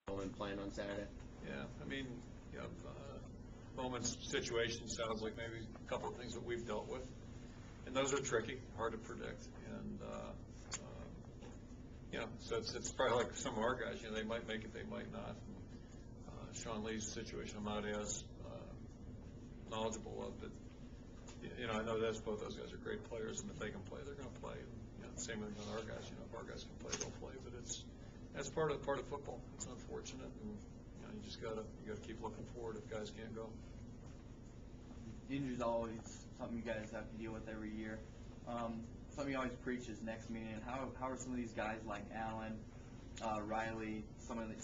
and playing on Saturday? Yeah, I mean, you know, moments, situation sounds like maybe a couple of things that we've dealt with, and those are tricky, hard to predict, and you know, so it's probably like some of our guys, you know, they might make it, they might not. Sean Lee's situation I'm not as knowledgeable of, but you know, I know that both those guys are great players, and if they can play, they're going to play. And, you know, same with our guys. You know, if our guys can play, they'll play. But that's part of football. It's unfortunate, and you know, you just gotta keep looking forward if guys can't go. Injuries always something you guys have to deal with every year. Something you always preach is next meeting. How are some of these guys like Allen, Riley, somebody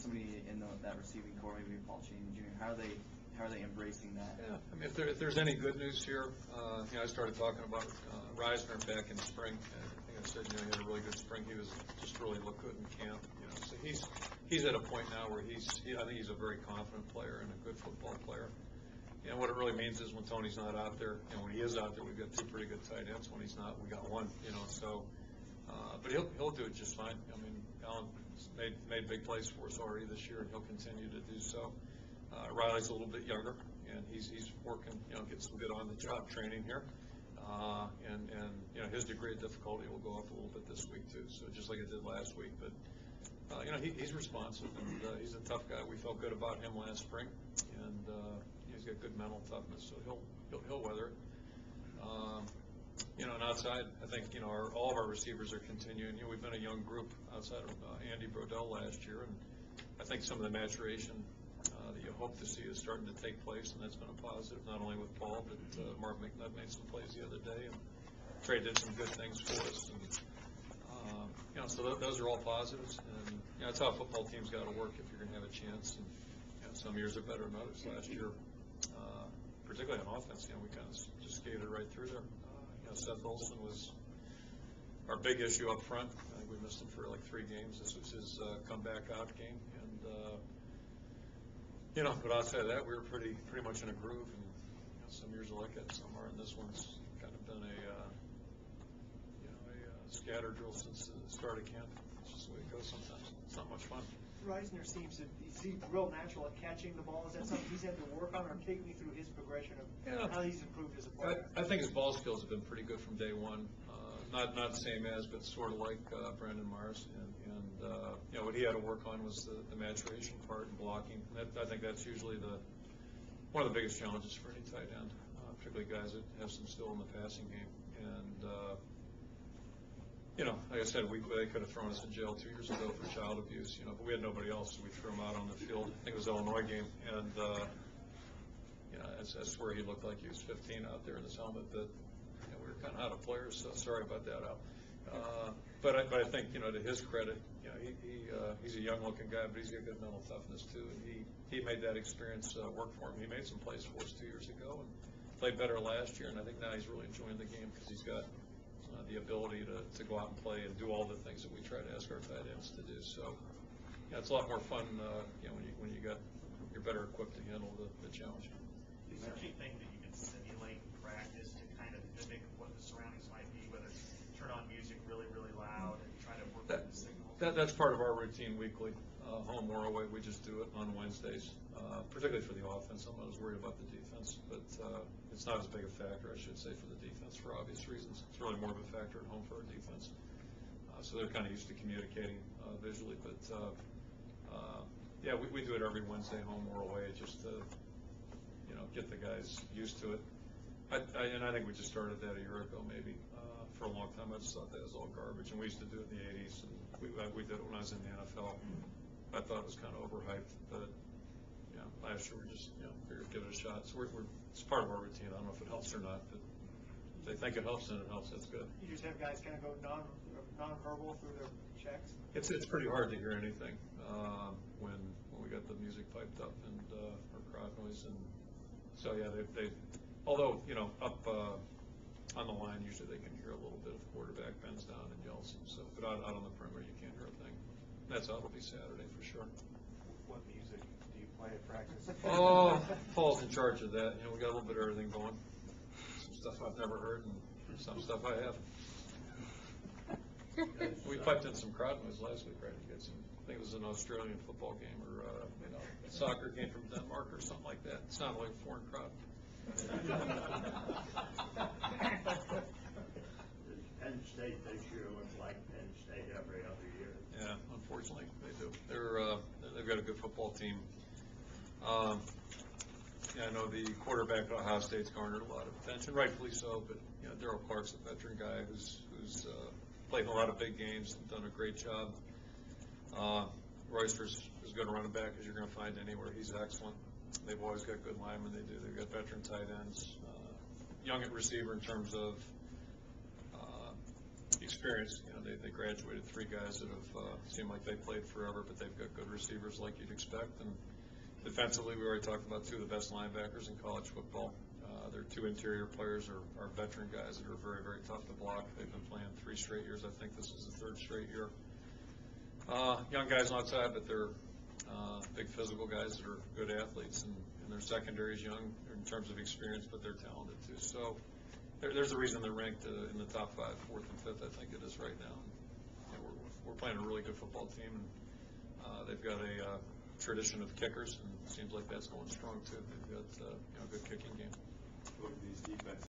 in that receiving core, maybe Paul Cheney Jr. How are they embracing that? Yeah, I mean, if there's any good news here, you know, I started talking about Reisner back in spring. And I think I said, you know, he had a really good spring. He was just really looked good in camp. You know, so he's at a point now where I think he's a very confident player and a good football player. You know, what it really means is when Tony's not out there, and when he is out there, we've got two pretty good tight ends. When he's not, we got one. You know, so but he'll do it just fine. I mean, Allen made big plays for us already this year, and he'll continue to do so. Riley's a little bit younger, and he's working, you know, get some good on-the-job training here, and you know, his degree of difficulty will go up a little bit this week too. So just like it did last week, but you know, he's responsive, and he's a tough guy. We felt good about him last spring, and he's got good mental toughness, so he'll weather it. You know, and outside, I think, you know, all of our receivers are continuing. You know, we've been a young group outside of Andy Brodell last year, and I think some of the maturation that you hope to see is starting to take place, and that's been a positive, not only with Paul, but Mark McNutt made some plays the other day, and Trey did some good things for us. And, you know, so those are all positives, and you know, that's how a football team's got to work if you're going to have a chance. And you know, some years are better than others. Last year, particularly on offense, you know, we kind of just skated right through there. You know, Seth Olson was our big issue up front. I think we missed him for like 3 games. This was his comeback out game, and you know, but outside of that, we were pretty much in a groove. And you know, some years are like it, some are, and this one's kind of been a you know, a scatter drill since the start of camp. It's just the way it goes sometimes. It's not much fun. Reisner seems real natural at catching the ball. Is that something he's had to work on, or take me through his progression of how he's improved as a player? I think his ball skills have been pretty good from day one. Not the same as, but sort of like Brandon Mars. And you know, what he had to work on was the maturation part and blocking. I think that's usually one of the biggest challenges for any tight end, particularly guys that have some skill in the passing game. And you know, like I said, they could have thrown us in jail 2 years ago for child abuse, you know, but we had nobody else, so we threw him out on the field. I think it was the Illinois game, and you know, I swear he looked like he was 15 out there in his helmet. But you know, we were kind of out of players, so sorry about that, Al. But I think, you know, to his credit, you know, he's a young-looking guy, but he's got good mental toughness too, and he made that experience work for him. He made some plays for us 2 years ago and played better last year, and I think now he's really enjoying the game because he's got the ability to go out and play and do all the things that we try to ask our tight ends to do. So, yeah, it's a lot more fun, you know, when you're better equipped to handle the challenge. Is there anything that you can simulate in practice to kind of mimic what the surroundings might be, whether it's turn on music really, really loud and try to work with the signals? That's part of our routine weekly, home or away. We just do it on Wednesdays, particularly for the offense. I'm not as worried about the defense, but it's not as big a factor, I should say, for the defense for obvious reasons. It's really more of a factor at home for our defense. So they're kind of used to communicating visually, but yeah, we do it every Wednesday, home or away, just to, you know, get the guys used to it. And I think we just started that a year ago, maybe. For a long time, I just thought that was all garbage, and we used to do it in the '80s, and we did it when I was in the NFL. I thought it was kind of overhyped, but you know, last year we just, you know, figured give it a shot. So it's part of our routine. I don't know if it helps or not, but if they think it helps, then it helps. That's good. You just have guys kind of go non-verbal through their checks. It's pretty hard to hear anything when we got the music piped up and or crowd noise, and so yeah, they although, you know, up on the line, usually they can hear a little bit if the quarterback bends down and yells. So, but out on the perimeter, you can't hear a thing. That's how it'll be Saturday for sure. What music do you play at practice? Oh, Paul's in charge of that. You know, we got a little bit of everything going. Some stuff I've never heard, and some stuff I have. We piped in some crowd noise last week, right? I think it was an Australian football game or soccer came from Denmark or something like that. It sounded like a foreign crowd. Penn State this year looks like Penn State every other year. Yeah, unfortunately, they do. They've got a good football team. Yeah, I know the quarterback at Ohio State's garnered a lot of attention, rightfully so, but, you know, Darryl Clark's a veteran guy who's played in a lot of big games and done a great job. Royster's as good a running back as you're going to find anywhere. He's excellent. They've always got good linemen. They've got veteran tight ends. Young at receiver in terms of experience. You know, they graduated 3 guys that have seemed like they played forever, but they've got good receivers like you'd expect. And defensively, we already talked about 2 of the best linebackers in college football. Their 2 interior players are veteran guys that are very, very tough to block. They've been playing 3 straight years. I think this is the 3rd straight year. Young guys on outside, but they're big physical guys that are good athletes, and their secondary is young in terms of experience, but they're talented too. So there's a reason they're ranked in the top 5, 4th and 5th, I think it is right now. And, you know, we're playing a really good football team, and they've got a tradition of kickers, and it seems like that's going strong too. They've got a good kicking game. Look at these defenses.